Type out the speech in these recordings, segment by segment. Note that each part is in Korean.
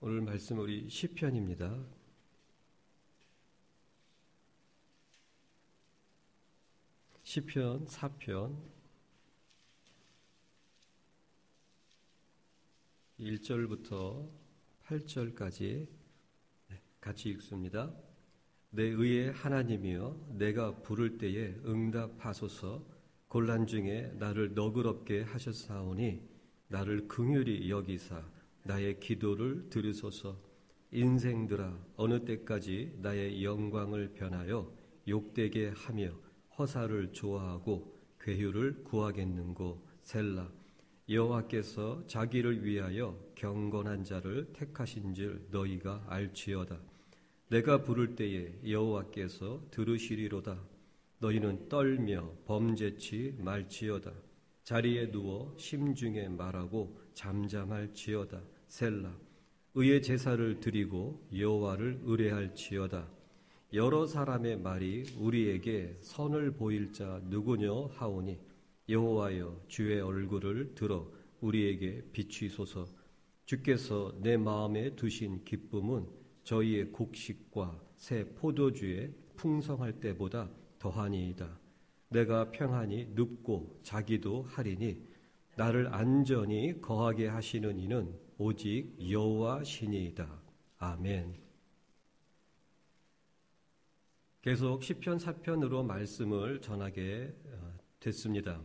오늘 말씀 우리 시편입니다. 시편 4편 1절부터 8절까지 같이 읽습니다. 내 의의 하나님이여 내가 부를 때에 응답하소서. 곤란 중에 나를 너그럽게 하셨사오니 나를 긍휼히 여기사 나의 기도를 들으소서. 인생들아 어느 때까지 나의 영광을 변하여 욕되게 하며 허사를 좋아하고 괴휴를 구하겠는고. 셀라. 여호와께서 자기를 위하여 경건한 자를 택하신 줄 너희가 알지어다. 내가 부를 때에 여호와께서 들으시리로다. 너희는 떨며 범죄치 말지어다. 자리에 누워 심중에 말하고 잠잠할지어다. 셀라. 의의 제사를 드리고 여호와를 의뢰할지어다. 여러 사람의 말이 우리에게 선을 보일 자 누구뇨 하오니 여호와여 주의 얼굴을 들어 우리에게 비추소서. 주께서 내 마음에 두신 기쁨은 저희의 곡식과 새 포도주의 풍성할 때보다 더하니이다. 내가 평안히 눕고 자기도 하리니 나를 안전히 거하게 하시는 이는 오직 여호와시니이다. 아멘. 계속 시편 4편으로 말씀을 전하게 됐습니다.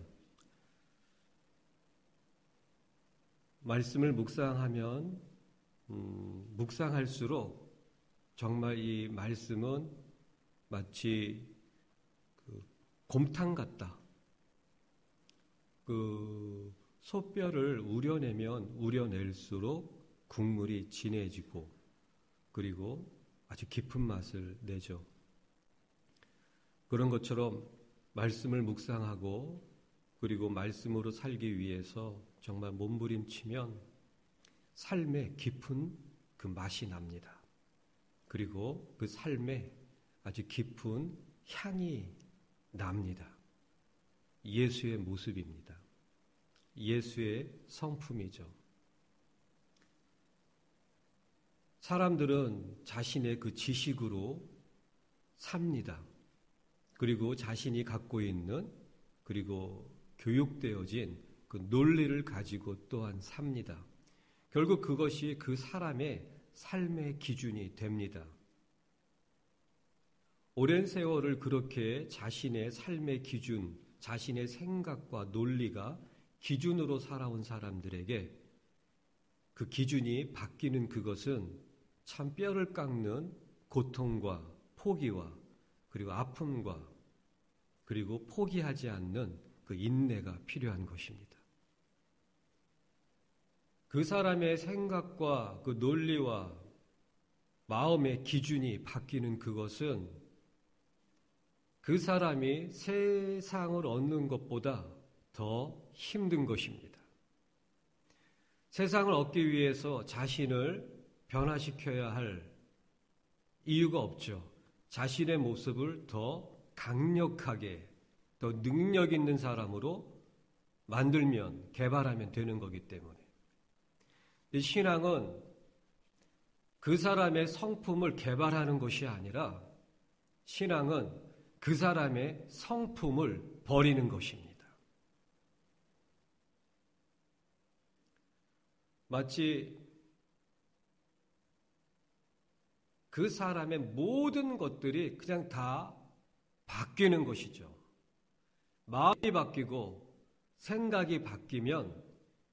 말씀을 묵상하면 묵상할수록 정말 이 말씀은 마치 곰탕 같다. 소뼈를 우려내면 우려낼수록 국물이 진해지고 그리고 아주 깊은 맛을 내죠. 그런 것처럼 말씀을 묵상하고 그리고 말씀으로 살기 위해서 정말 몸부림치면 삶에 깊은 그 맛이 납니다. 그리고 그 삶에 아주 깊은 향이 납니다. 예수의 모습입니다. 예수의 성품이죠. 사람들은 자신의 그 지식으로 삽니다. 그리고 자신이 갖고 있는 그리고 교육되어진 그 논리를 가지고 또한 삽니다. 결국 그것이 그 사람의 삶의 기준이 됩니다. 오랜 세월을 그렇게 자신의 삶의 기준, 자신의 생각과 논리가 기준으로 살아온 사람들에게 그 기준이 바뀌는 그것은 참 뼈를 깎는 고통과 포기와 그리고 아픔과 그리고 포기하지 않는 그 인내가 필요한 것입니다. 그 사람의 생각과 그 논리와 마음의 기준이 바뀌는 그것은 그 사람이 세상을 얻는 것보다 더 힘든 것입니다. 세상을 얻기 위해서 자신을 변화시켜야 할 이유가 없죠. 자신의 모습을 더 강력하게, 더 능력 있는 사람으로 만들면, 개발하면 되는 거기 때문에. 신앙은 그 사람의 성품을 개발하는 것이 아니라 신앙은 그 사람의 성품을 버리는 것입니다. 마치 그 사람의 모든 것들이 그냥 다 바뀌는 것이죠. 마음이 바뀌고 생각이 바뀌면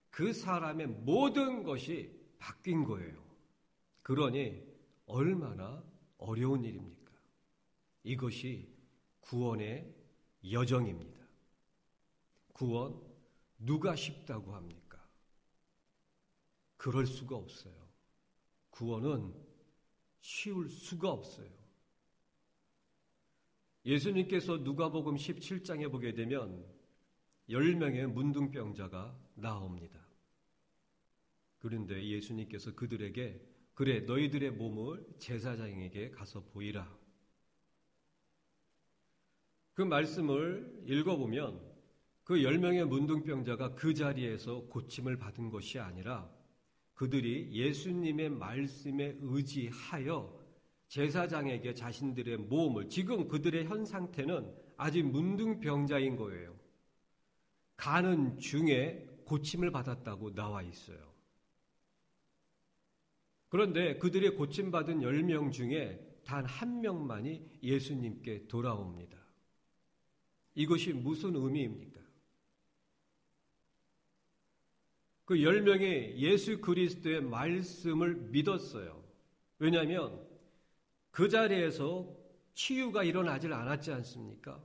그 사람의 모든 것이 바뀐 거예요. 그러니 얼마나 어려운 일입니까? 이것이 구원의 여정입니다. 구원 누가 쉽다고 합니까? 그럴 수가 없어요. 구원은 쉬울 수가 없어요. 예수님께서 누가복음 17장에 보게 되면 10명의 문둥병자가 나옵니다. 그런데 예수님께서 그들에게 그래 너희들의 몸을 제사장에게 가서 보이라. 그 말씀을 읽어보면 그 10명의 문둥병자가 그 자리에서 고침을 받은 것이 아니라 그들이 예수님의 말씀에 의지하여 제사장에게 자신들의 몸을, 지금 그들의 현 상태는 아직 문둥병자인 거예요. 가는 중에 고침을 받았다고 나와 있어요. 그런데 그들의 고침받은 10명 중에 단 1명만이 예수님께 돌아옵니다. 이것이 무슨 의미입니까? 그 10명이 예수 그리스도의 말씀을 믿었어요. 왜냐하면 그 자리에서 치유가 일어나질 않았지 않습니까?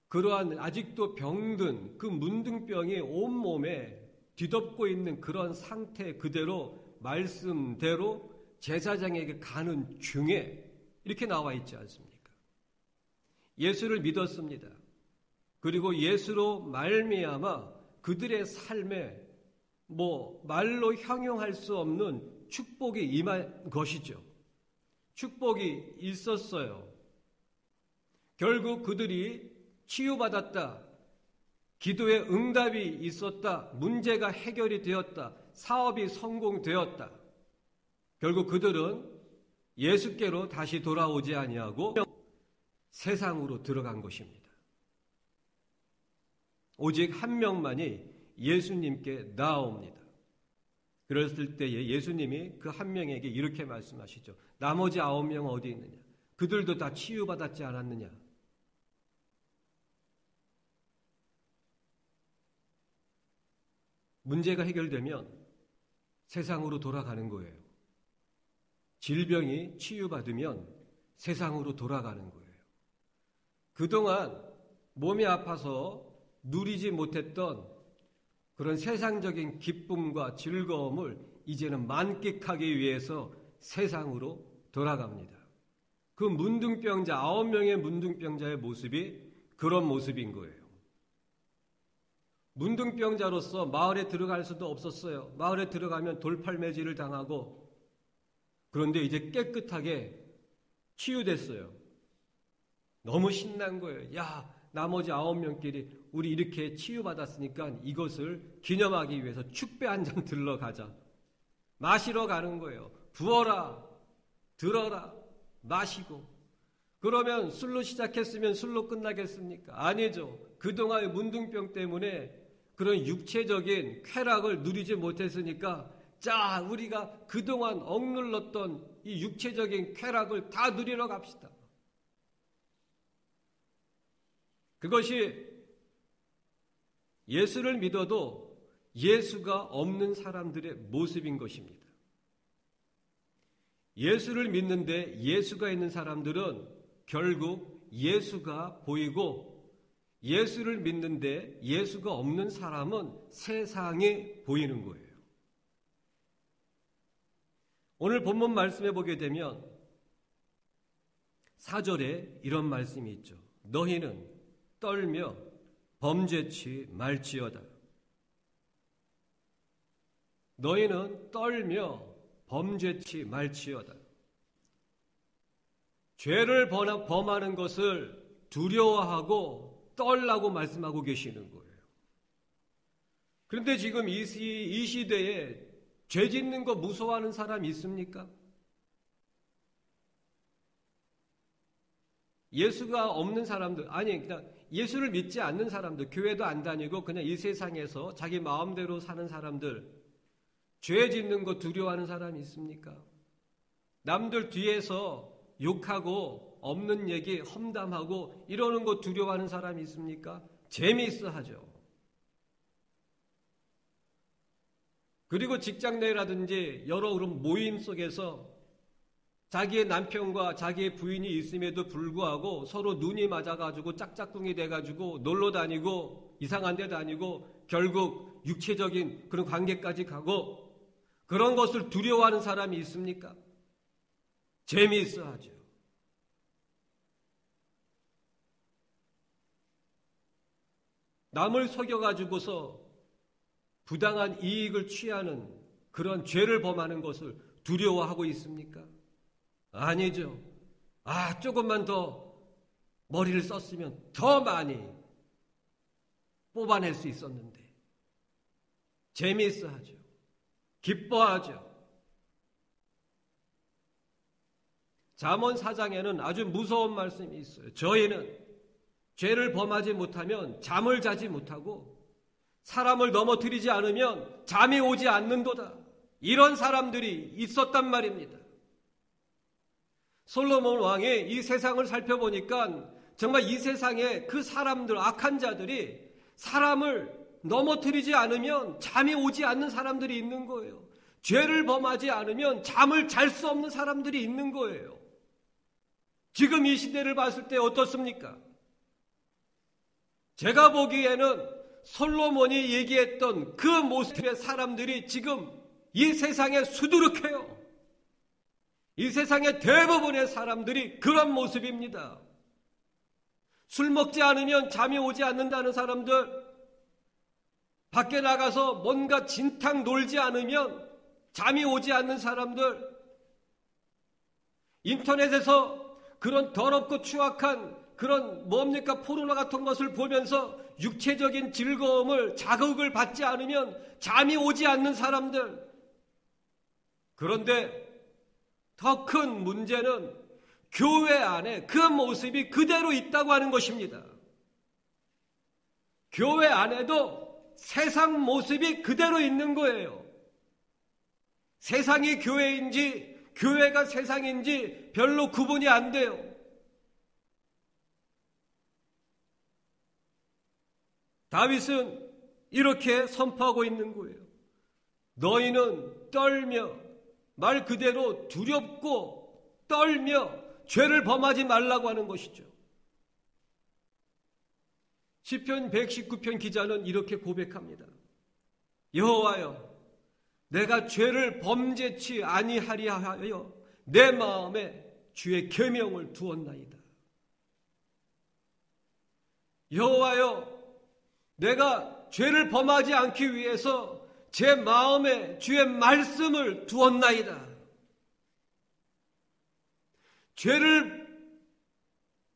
그러한 아직도 병든 그 문둥병이 온몸에 뒤덮고 있는 그런 상태 그대로 말씀대로 제사장에게 가는 중에 이렇게 나와 있지 않습니까? 예수를 믿었습니다. 그리고 예수로 말미암아 그들의 삶에 말로 형용할 수 없는 축복이 임한 것이죠. 축복이 있었어요. 결국 그들이 치유받았다. 기도의 응답이 있었다. 문제가 해결이 되었다. 사업이 성공되었다. 결국 그들은 예수께로 다시 돌아오지 아니하고 세상으로 들어간 것입니다. 오직 1명만이 예수님께 나아옵니다. 그랬을 때에 예수님이 그 1명에게 이렇게 말씀하시죠. 나머지 9명 어디 있느냐? 그들도 다 치유받았지 않았느냐? 문제가 해결되면 세상으로 돌아가는 거예요. 질병이 치유받으면 세상으로 돌아가는 거예요. 그동안 몸이 아파서 누리지 못했던 그런 세상적인 기쁨과 즐거움을 이제는 만끽하기 위해서 세상으로 돌아갑니다. 그 문둥병자, 9명의 문둥병자의 모습이 그런 모습인 거예요. 문둥병자로서 마을에 들어갈 수도 없었어요. 마을에 들어가면 돌팔매질을 당하고, 그런데 이제 깨끗하게 치유됐어요. 너무 신난 거예요. 야, 나머지 9명끼리 우리 이렇게 치유받았으니까 이것을 기념하기 위해서 축배 한 잔 들러 가자. 마시러 가는 거예요. 부어라, 들어라, 마시고. 그러면 술로 시작했으면 술로 끝나겠습니까? 아니죠. 그동안의 문둥병 때문에 그런 육체적인 쾌락을 누리지 못했으니까 자, 우리가 그동안 억눌렀던 이 육체적인 쾌락을 다 누리러 갑시다. 그것이 예수를 믿어도 예수가 없는 사람들의 모습인 것입니다. 예수를 믿는데 예수가 있는 사람들은 결국 예수가 보이고, 예수를 믿는데 예수가 없는 사람은 세상에 보이는 거예요. 오늘 본문 말씀해 보게 되면 4절에 이런 말씀이 있죠. 너희는 떨며 범죄치 말지어다. 너희는 떨며 범죄치 말지어다. 죄를 범하는 것을 두려워하고 떨라고 말씀하고 계시는 거예요. 그런데 지금 이 시대에 죄 짓는 거 무서워하는 사람 있습니까? 예수가 없는 사람들, 아니 그냥 예수를 믿지 않는 사람들, 교회도 안 다니고 그냥 이 세상에서 자기 마음대로 사는 사람들, 죄 짓는 거 두려워하는 사람이 있습니까? 남들 뒤에서 욕하고 없는 얘기 험담하고 이러는 거 두려워하는 사람이 있습니까? 재미있어 하죠. 그리고 직장 내라든지 여러 그런 모임 속에서 자기의 남편과 자기의 부인이 있음에도 불구하고 서로 눈이 맞아가지고 짝짝꿍이 돼가지고 놀러 다니고 이상한 데 다니고 결국 육체적인 그런 관계까지 가고, 그런 것을 두려워하는 사람이 있습니까? 재미있어 하죠. 남을 속여가지고서 부당한 이익을 취하는 그런 죄를 범하는 것을 두려워하고 있습니까? 아니죠. 조금만 더 머리를 썼으면 더 많이 뽑아낼 수 있었는데. 재미있어 하죠. 기뻐하죠. 잠언 4장에는 아주 무서운 말씀이 있어요. 저희는 죄를 범하지 못하면 잠을 자지 못하고 사람을 넘어뜨리지 않으면 잠이 오지 않는도다. 이런 사람들이 있었단 말입니다. 솔로몬 왕이 이 세상을 살펴보니까 정말 이 세상에 그 사람들, 악한 자들이 사람을 넘어뜨리지 않으면 잠이 오지 않는 사람들이 있는 거예요. 죄를 범하지 않으면 잠을 잘 수 없는 사람들이 있는 거예요. 지금 이 시대를 봤을 때 어떻습니까? 제가 보기에는 솔로몬이 얘기했던 그 모습의 사람들이 지금 이 세상에 수두룩해요. 이 세상의 대부분의 사람들이 그런 모습입니다. 술 먹지 않으면 잠이 오지 않는다는 사람들, 밖에 나가서 뭔가 진탕 놀지 않으면 잠이 오지 않는 사람들, 인터넷에서 그런 더럽고 추악한 그런 포르노 같은 것을 보면서 육체적인 즐거움을, 자극을 받지 않으면 잠이 오지 않는 사람들. 그런데 더 큰 문제는 교회 안에 그 모습이 그대로 있다고 하는 것입니다. 교회 안에도 세상 모습이 그대로 있는 거예요. 세상이 교회인지 교회가 세상인지 별로 구분이 안 돼요. 다윗은 이렇게 선포하고 있는 거예요. 너희는 떨며, 말 그대로 두렵고 떨며 죄를 범하지 말라고 하는 것이죠. 시편 119편 기자는 이렇게 고백합니다. 여호와여, 내가 죄를 범죄치 아니하리 하여 내 마음에 주의 계명을 두었나이다. 여호와여, 내가 죄를 범하지 않기 위해서 제 마음에 주의 말씀을 두었나이다. 죄를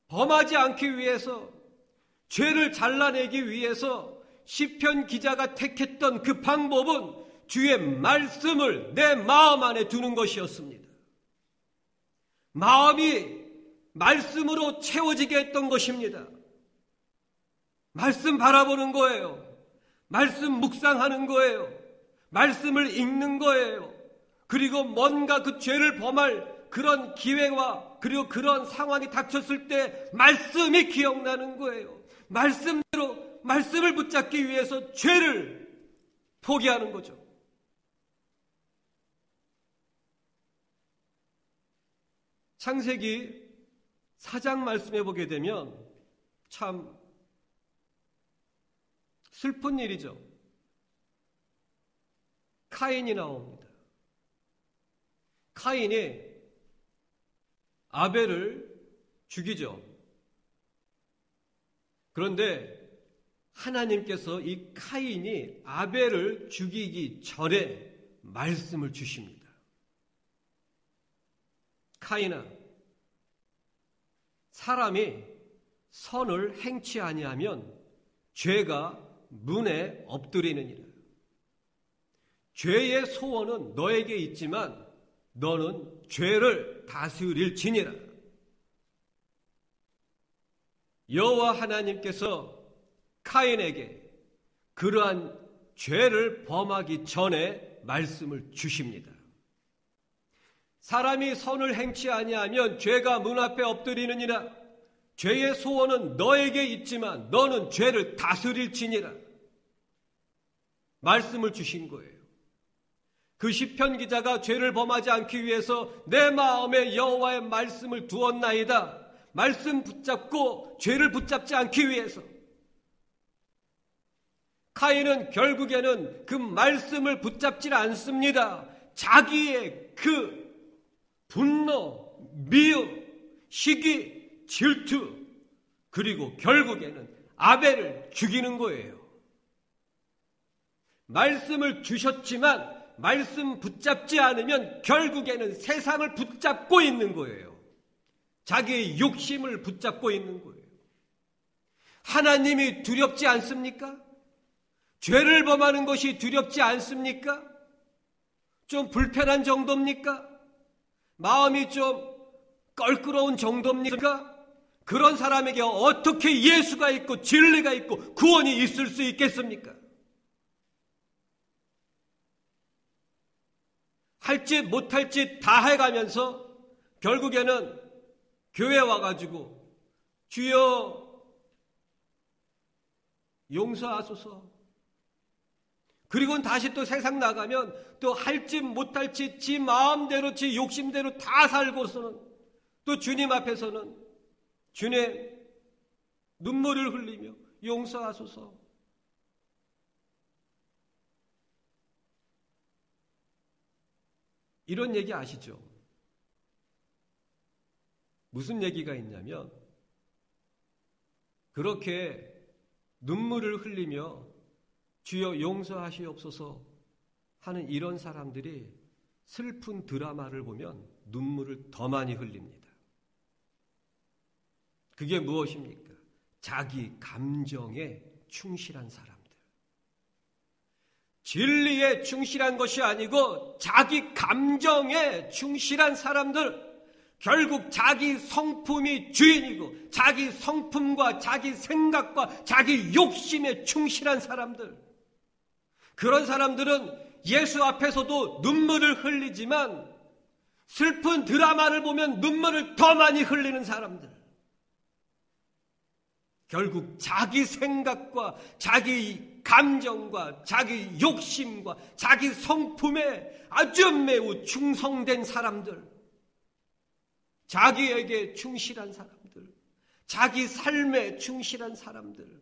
범하지 않기 위해서, 죄를 잘라내기 위해서 시편 기자가 택했던 그 방법은 주의 말씀을 내 마음 안에 두는 것이었습니다. 마음이 말씀으로 채워지게 했던 것입니다. 말씀 바라보는 거예요. 말씀 묵상하는 거예요. 말씀을 읽는 거예요. 그리고 뭔가 그 죄를 범할 그런 기회와 그리고 그런 상황이 닥쳤을 때 말씀이 기억나는 거예요. 말씀대로 말씀을 붙잡기 위해서 죄를 포기하는 거죠. 창세기 4장 말씀해 보게 되면 참 슬픈 일이죠. 카인이 나옵니다. 카인이 아벨을 죽이죠. 그런데 하나님께서 이 카인이 아벨을 죽이기 전에 말씀을 주십니다. 카인아, 사람이 선을 행치 아니하면 죄가 문에 엎드리느니라. 죄의 소원은 너에게 있지만 너는 죄를 다스릴지니라. 여호와 하나님께서 카인에게 그러한 죄를 범하기 전에 말씀을 주십니다. 사람이 선을 행치 아니하면 죄가 문 앞에 엎드리느니라. 죄의 소원은 너에게 있지만 너는 죄를 다스릴지니라. 말씀을 주신 거예요. 그 시편 기자가 죄를 범하지 않기 위해서 내 마음에 여호와의 말씀을 두었나이다. 말씀 붙잡고 죄를 붙잡지 않기 위해서. 카인은 결국에는 그 말씀을 붙잡지 않습니다. 자기의 그 분노, 미움, 시기, 질투, 그리고 결국에는 아벨을 죽이는 거예요. 말씀을 주셨지만 말씀 붙잡지 않으면 결국에는 세상을 붙잡고 있는 거예요. 자기의 욕심을 붙잡고 있는 거예요. 하나님이 두렵지 않습니까? 죄를 범하는 것이 두렵지 않습니까? 좀 불편한 정도입니까? 마음이 좀 껄끄러운 정도입니까? 그런 사람에게 어떻게 예수가 있고 진리가 있고 구원이 있을 수 있겠습니까? 할지 못할지 다 해가면서 결국에는 교회 와가지고 주여 용서하소서. 그리고 다시 또 세상 나가면 또 할지 못할지 지 마음대로 지 욕심대로 다 살고서는 또 주님 앞에서는 주님 눈물을 흘리며 용서하소서. 이런 얘기 아시죠? 무슨 얘기가 있냐면 그렇게 눈물을 흘리며 주여 용서하시옵소서 하는 이런 사람들이 슬픈 드라마를 보면 눈물을 더 많이 흘립니다. 그게 무엇입니까? 자기 감정에 충실한 사람들. 진리에 충실한 것이 아니고 자기 감정에 충실한 사람들. 결국 자기 성품이 주인이고 자기 성품과 자기 생각과 자기 욕심에 충실한 사람들. 그런 사람들은 예수 앞에서도 눈물을 흘리지만 슬픈 드라마를 보면 눈물을 더 많이 흘리는 사람들. 결국 자기 생각과 자기 감정과 자기 욕심과 자기 성품에 아주 매우 충성된 사람들. 자기에게 충실한 사람들, 자기 삶에 충실한 사람들,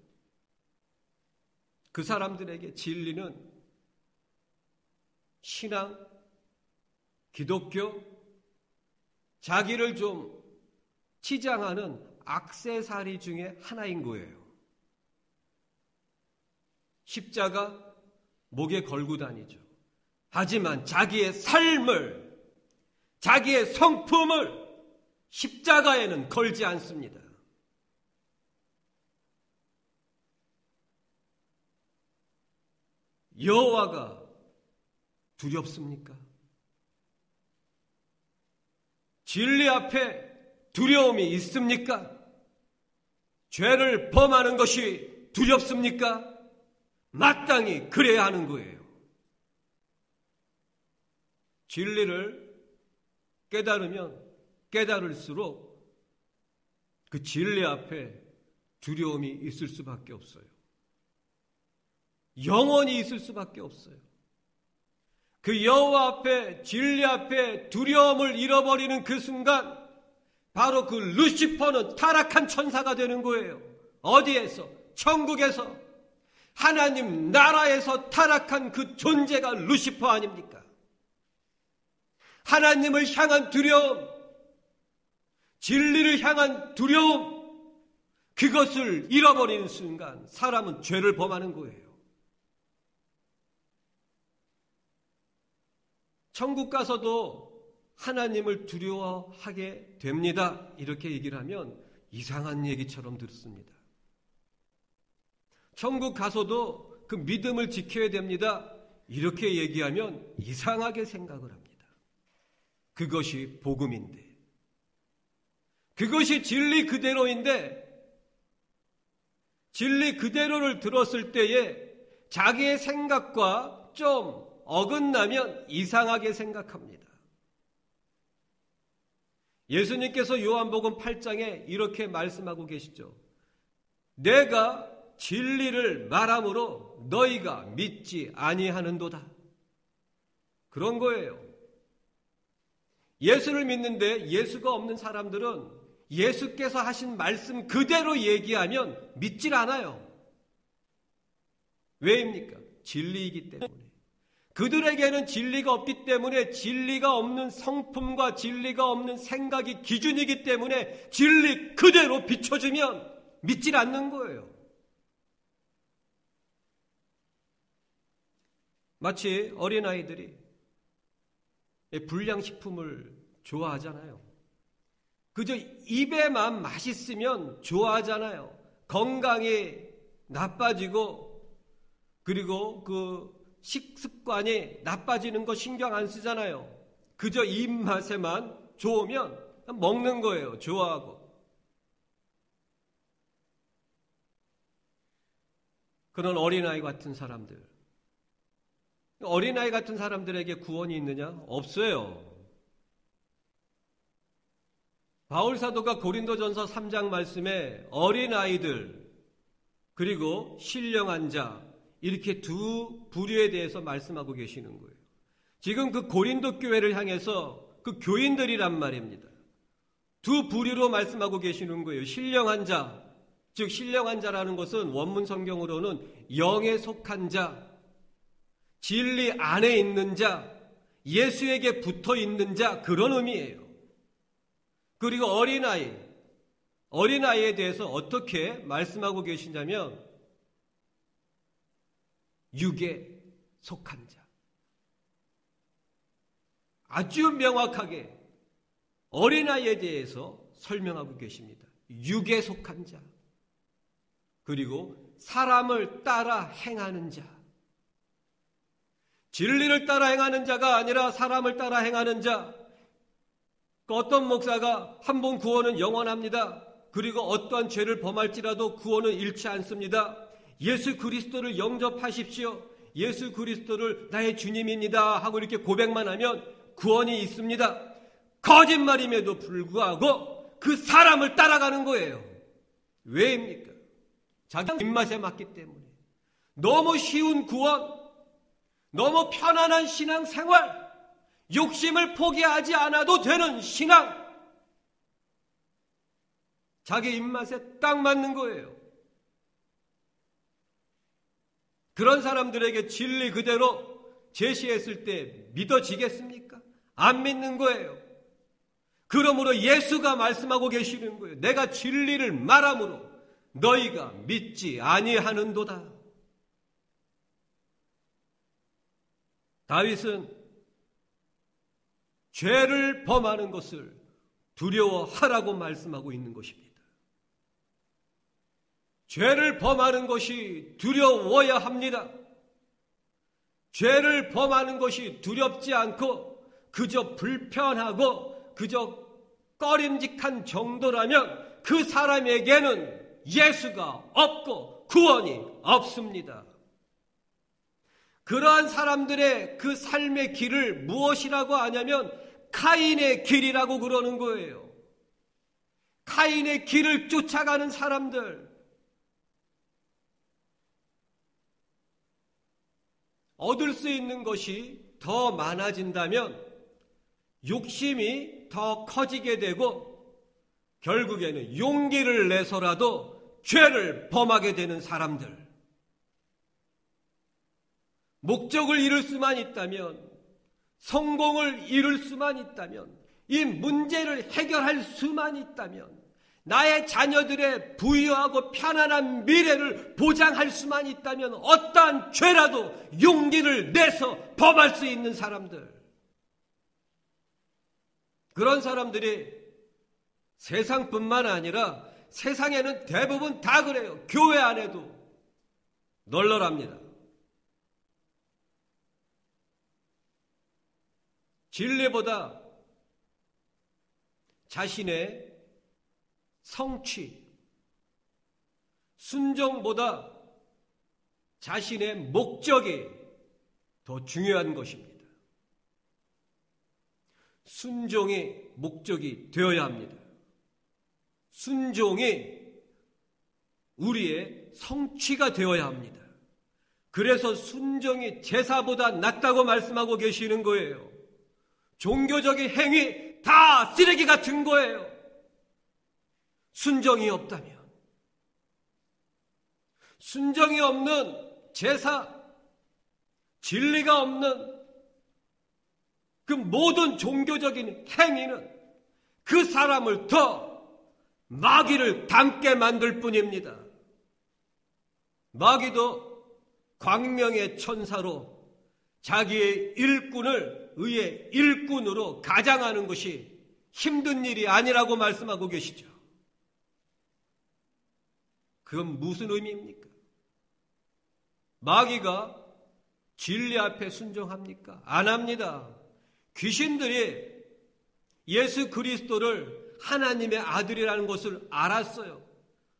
그 사람들에게 진리는 신앙, 기독교, 자기를 좀 치장하는 액세서리 중에 하나인 거예요. 십자가 목에 걸고 다니죠. 하지만 자기의 삶을, 자기의 성품을 십자가에는 걸지 않습니다. 여호와가 두렵습니까? 진리 앞에 두려움이 있습니까? 죄를 범하는 것이 두렵습니까? 마땅히 그래야 하는 거예요. 진리를 깨달으면 깨달을수록 그 진리 앞에 두려움이 있을 수밖에 없어요. 영원히 있을 수밖에 없어요. 그 여호와 앞에, 진리 앞에 두려움을 잃어버리는 그 순간 바로 그 루시퍼는 타락한 천사가 되는 거예요. 어디에서? 천국에서, 하나님 나라에서 타락한 그 존재가 루시퍼 아닙니까? 하나님을 향한 두려움, 진리를 향한 두려움, 그것을 잃어버리는 순간 사람은 죄를 범하는 거예요. 천국 가서도 하나님을 두려워하게 됩니다. 이렇게 얘기를 하면 이상한 얘기처럼 듣습니다. 천국 가서도 그 믿음을 지켜야 됩니다. 이렇게 얘기하면 이상하게 생각을 합니다. 그것이 복음인데, 그것이 진리 그대로인데, 진리 그대로를 들었을 때에 자기의 생각과 좀 어긋나면 이상하게 생각합니다. 예수님께서 요한복음 8장에 이렇게 말씀하고 계시죠. 내가 진리를 말함으로 너희가 믿지 아니하는도다. 그런 거예요. 예수를 믿는데 예수가 없는 사람들은 예수께서 하신 말씀 그대로 얘기하면 믿질 않아요. 왜입니까? 진리이기 때문에. 그들에게는 진리가 없기 때문에 진리가 없는 성품과 진리가 없는 생각이 기준이기 때문에 진리 그대로 비춰주면 믿질 않는 거예요. 마치 어린아이들이 불량식품을 좋아하잖아요. 그저 입에만 맛있으면 좋아하잖아요. 건강이 나빠지고 그리고 그 식습관이 나빠지는 거 신경 안 쓰잖아요. 그저 입맛에만 좋으면 먹는 거예요. 좋아하고. 그런 어린아이 같은 사람들. 어린아이 같은 사람들에게 구원이 있느냐? 없어요. 바울 사도가 고린도전서 3장 말씀에 어린아이들 그리고 신령한 자 이렇게 두 부류에 대해서 말씀하고 계시는 거예요. 지금 그 고린도 교회를 향해서 그 교인들이란 말입니다. 두 부류로 말씀하고 계시는 거예요. 신령한 자, 즉 신령한 자라는 것은 원문 성경으로는 영에 속한 자, 진리 안에 있는 자, 예수에게 붙어 있는 자 그런 의미예요. 그리고 어린아이에 대해서 어떻게 말씀하고 계시냐면 육에 속한 자. 아주 명확하게 어린아이에 대해서 설명하고 계십니다. 육에 속한 자. 그리고 사람을 따라 행하는 자. 진리를 따라 행하는 자가 아니라 사람을 따라 행하는 자. 어떤 목사가 한 번 구원은 영원합니다. 그리고 어떠한 죄를 범할지라도 구원은 잃지 않습니다. 예수 그리스도를 영접하십시오. 예수 그리스도를 나의 주님입니다 하고 이렇게 고백만 하면 구원이 있습니다. 거짓말임에도 불구하고 그 사람을 따라가는 거예요. 왜입니까? 자기 입맛에 맞기 때문에. 너무 쉬운 구원, 너무 편안한 신앙생활, 욕심을 포기하지 않아도 되는 신앙. 자기 입맛에 딱 맞는 거예요. 그런 사람들에게 진리 그대로 제시했을 때 믿어지겠습니까? 안 믿는 거예요. 그러므로 예수가 말씀하고 계시는 거예요. 내가 진리를 말함으로 너희가 믿지 아니하는도다. 다윗은 죄를 범하는 것을 두려워하라고 말씀하고 있는 것입니다. 죄를 범하는 것이 두려워야 합니다. 죄를 범하는 것이 두렵지 않고 그저 불편하고 그저 꺼림직한 정도라면 그 사람에게는 예수가 없고 구원이 없습니다. 그러한 사람들의 그 삶의 길을 무엇이라고 하냐면 카인의 길이라고 그러는 거예요. 카인의 길을 쫓아가는 사람들. 얻을 수 있는 것이 더 많아진다면 욕심이 더 커지게 되고 결국에는 용기를 내서라도 죄를 범하게 되는 사람들. 목적을 이룰 수만 있다면, 성공을 이룰 수만 있다면, 이 문제를 해결할 수만 있다면, 나의 자녀들의 부유하고 편안한 미래를 보장할 수만 있다면 어떠한 죄라도 용기를 내서 범할 수 있는 사람들. 그런 사람들이 세상뿐만 아니라 세상에는 대부분 다 그래요. 교회 안에도 널널합니다. 진리보다 자신의 성취, 순종보다 자신의 목적이 더 중요한 것입니다. 순종이 목적이 되어야 합니다. 순종이 우리의 성취가 되어야 합니다. 그래서 순종이 제사보다 낫다고 말씀하고 계시는 거예요. 종교적인 행위 다 쓰레기 같은 거예요. 순종이 없다면, 순종이 없는 제사, 진리가 없는 그 모든 종교적인 행위는 그 사람을 더 마귀를 닮게 만들 뿐입니다. 마귀도 광명의 천사로 자기의 일꾼을 의의 일꾼으로 가장하는 것이 힘든 일이 아니라고 말씀하고 계시죠. 그건 무슨 의미입니까? 마귀가 진리 앞에 순종합니까? 안 합니다. 귀신들이 예수 그리스도를 하나님의 아들이라는 것을 알았어요.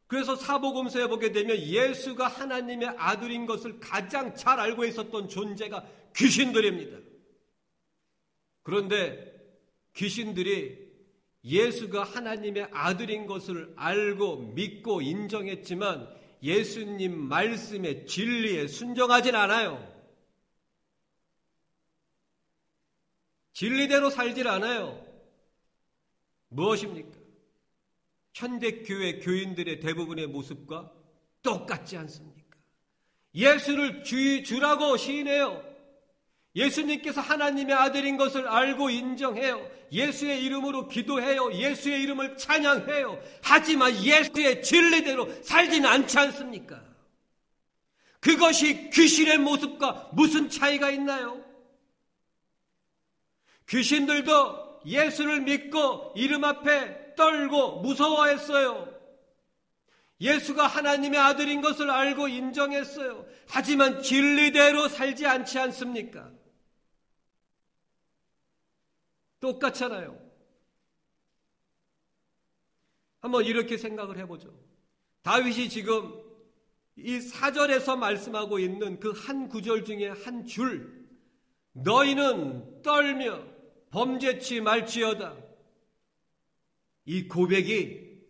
그래서 사복음서에 보게 되면 예수가 하나님의 아들인 것을 가장 잘 알고 있었던 존재가 귀신들입니다. 그런데 귀신들이 예수가 하나님의 아들인 것을 알고 믿고 인정했지만 예수님 말씀의 진리에 순종하진 않아요. 진리대로 살질 않아요. 무엇입니까? 현대교회 교인들의 대부분의 모습과 똑같지 않습니까? 예수를 주라고 시인해요. 예수님께서 하나님의 아들인 것을 알고 인정해요. 예수의 이름으로 기도해요. 예수의 이름을 찬양해요. 하지만 예수의 진리대로 살지는 않지 않습니까? 그것이 귀신의 모습과 무슨 차이가 있나요? 귀신들도 예수를 믿고 이름 앞에 떨고 무서워했어요. 예수가 하나님의 아들인 것을 알고 인정했어요. 하지만 진리대로 살지 않지 않습니까? 똑같잖아요. 한번 이렇게 생각을 해보죠. 다윗이 지금 이 4절에서 말씀하고 있는 그 한 구절 중에 한 줄, 너희는 떨며 범죄치 말지어다. 이 고백이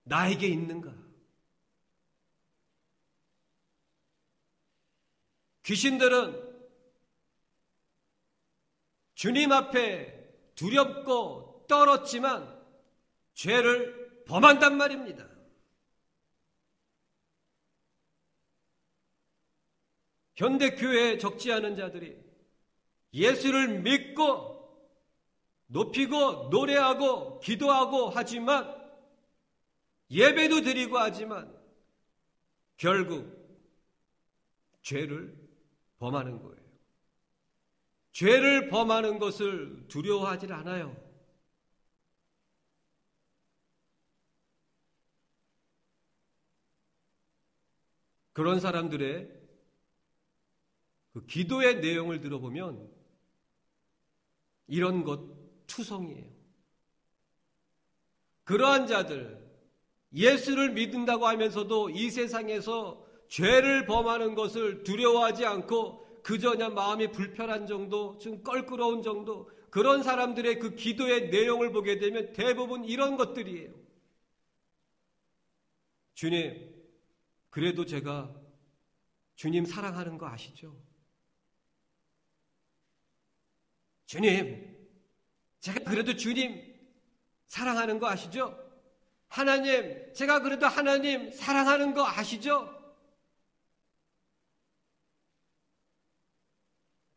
나에게 있는가? 귀신들은 주님 앞에 두렵고 떨었지만 죄를 범한단 말입니다. 현대교회에 적지 않은 자들이 예수를 믿고 높이고 노래하고 기도하고 하지만 예배도 드리고 하지만 결국 죄를 범하는 거예요. 죄를 범하는 것을 두려워하지 않아요. 그런 사람들의 그 기도의 내용을 들어보면 이런 것 투성이에요. 그러한 자들, 예수를 믿는다고 하면서도 이 세상에서 죄를 범하는 것을 두려워하지 않고 그저 그냥 마음이 불편한 정도, 좀 껄끄러운 정도, 그런 사람들의 그 기도의 내용을 보게 되면 대부분 이런 것들이에요. 주님, 그래도 제가 주님 사랑하는 거 아시죠? 주님, 제가 그래도 주님 사랑하는 거 아시죠? 하나님, 제가 그래도 하나님 사랑하는 거 아시죠?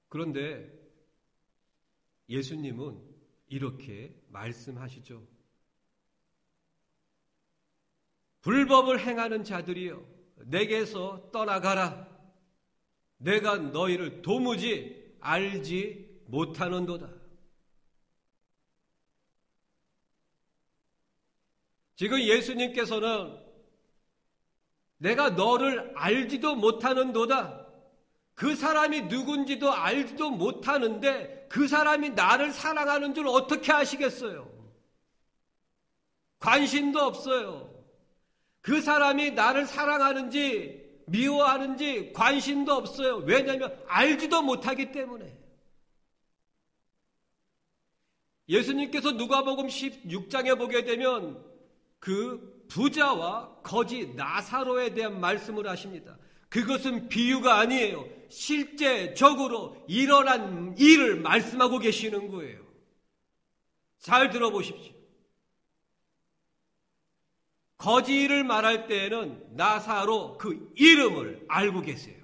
그런데 예수님은 이렇게 말씀하시죠. 불법을 행하는 자들이여, 내게서 떠나가라. 내가 너희를 도무지 알지 못하는도다. 지금 예수님께서는 내가 너를 알지도 못하는도다. 그 사람이 누군지도 알지도 못하는데 그 사람이 나를 사랑하는 줄 어떻게 아시겠어요? 관심도 없어요. 그 사람이 나를 사랑하는지 미워하는지 관심도 없어요. 왜냐하면 알지도 못하기 때문에. 예수님께서 누가복음 16장에 보게 되면 그 부자와 거지 나사로에 대한 말씀을 하십니다. 그것은 비유가 아니에요. 실제적으로 일어난 일을 말씀하고 계시는 거예요. 잘 들어보십시오. 거지를 말할 때에는 나사로 그 이름을 알고 계세요.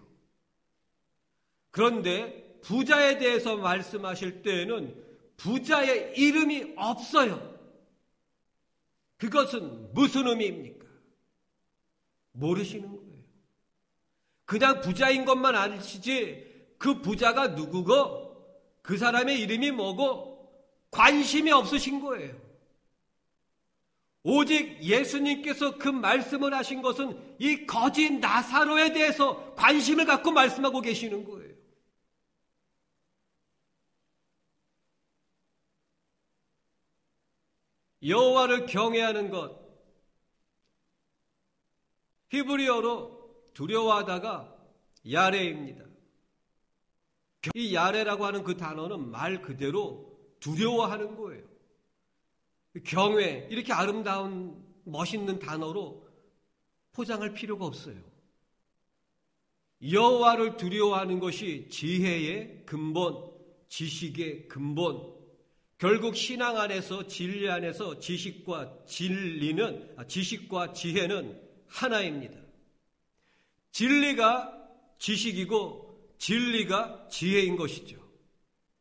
그런데 부자에 대해서 말씀하실 때에는 부자의 이름이 없어요. 그것은 무슨 의미입니까? 모르시는 거예요. 그냥 부자인 것만 아시지 그 부자가 누구고 그 사람의 이름이 뭐고 관심이 없으신 거예요. 오직 예수님께서 그 말씀을 하신 것은 이 거지 나사로에 대해서 관심을 갖고 말씀하고 계시는 거예요. 여호와를 경외하는 것, 히브리어로 두려워하다가 야레입니다. 이 야레라고 하는 그 단어는 말 그대로 두려워하는 거예요. 경외, 이렇게 아름다운 멋있는 단어로 포장할 필요가 없어요. 여호와를 두려워하는 것이 지혜의 근본, 지식의 근본, 결국 신앙 안에서, 진리 안에서 지식과 지혜는 하나입니다. 진리가 지식이고 진리가 지혜인 것이죠.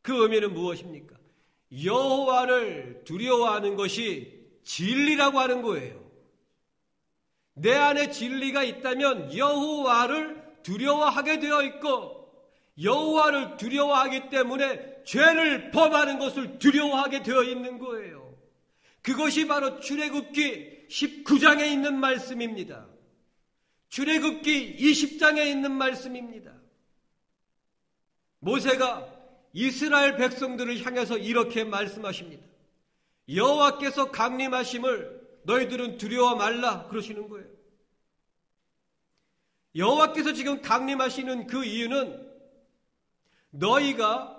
그 의미는 무엇입니까? 여호와를 두려워하는 것이 진리라고 하는 거예요. 내 안에 진리가 있다면 여호와를 두려워하게 되어 있고, 여호와를 두려워하기 때문에 죄를 범하는 것을 두려워하게 되어 있는 거예요. 그것이 바로 출애굽기 19장에 있는 말씀입니다. 출애굽기 20장에 있는 말씀입니다. 모세가 이스라엘 백성들을 향해서 이렇게 말씀하십니다. 여호와께서 강림하심을 너희들은 두려워 말라 그러시는 거예요. 여호와께서 지금 강림하시는 그 이유는 너희가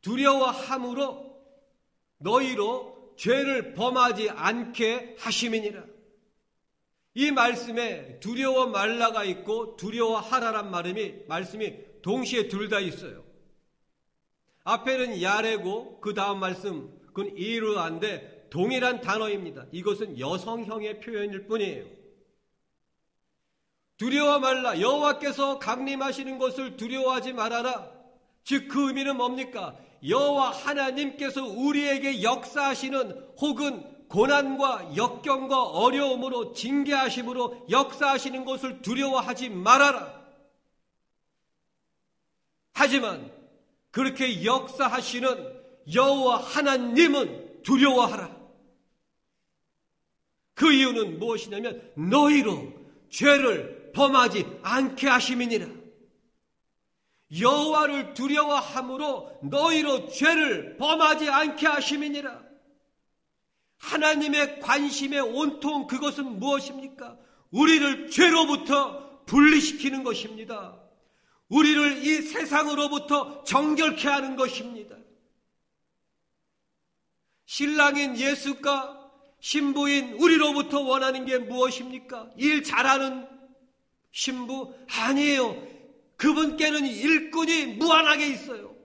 두려워함으로 너희로 죄를 범하지 않게 하심이니라. 이 말씀에 두려워 말라가 있고 두려워하라란 말씀이 동시에 둘 다 있어요. 앞에는 야레고 그 다음 말씀 그건 이르한데 동일한 단어입니다. 이것은 여성형의 표현일 뿐이에요. 두려워 말라, 여호와께서 강림하시는 것을 두려워하지 말아라. 즉 그 의미는 뭡니까? 여호와 하나님께서 우리에게 역사하시는 혹은 고난과 역경과 어려움으로 징계하심으로 역사하시는 것을 두려워하지 말아라. 하지만 그렇게 역사하시는 여호와 하나님은 두려워하라. 그 이유는 무엇이냐면 너희로 죄를 범하지 않게 하심이니라. 여호와를 두려워함으로 너희로 죄를 범하지 않게 하심이니라. 하나님의 관심의 온통 그것은 무엇입니까? 우리를 죄로부터 분리시키는 것입니다. 우리를 이 세상으로부터 정결케 하는 것입니다. 신랑인 예수가 신부인 우리로부터 원하는 게 무엇입니까? 일 잘하는 신부? 아니에요. 그분께는 일꾼이 무한하게 있어요.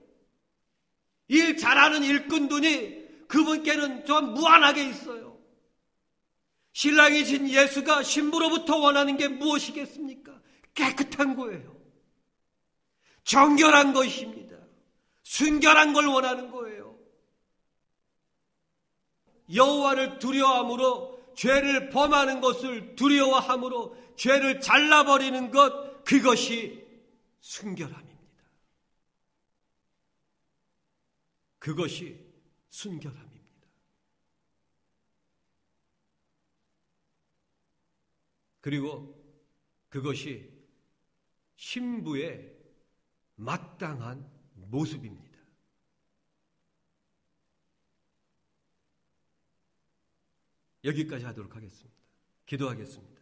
일 잘하는 일꾼들이 그분께는 좀 무한하게 있어요. 신랑이신 예수가 신부로부터 원하는 게 무엇이겠습니까? 깨끗한 거예요. 정결한 것입니다. 순결한 걸 원하는 거예요. 여호와를 두려워함으로 죄를 범하는 것을 두려워함으로 죄를 잘라버리는 것, 그것이 순결함입니다. 그것이 순결함입니다. 그리고 그것이 신부의 마땅한 모습입니다. 여기까지 하도록 하겠습니다. 기도하겠습니다.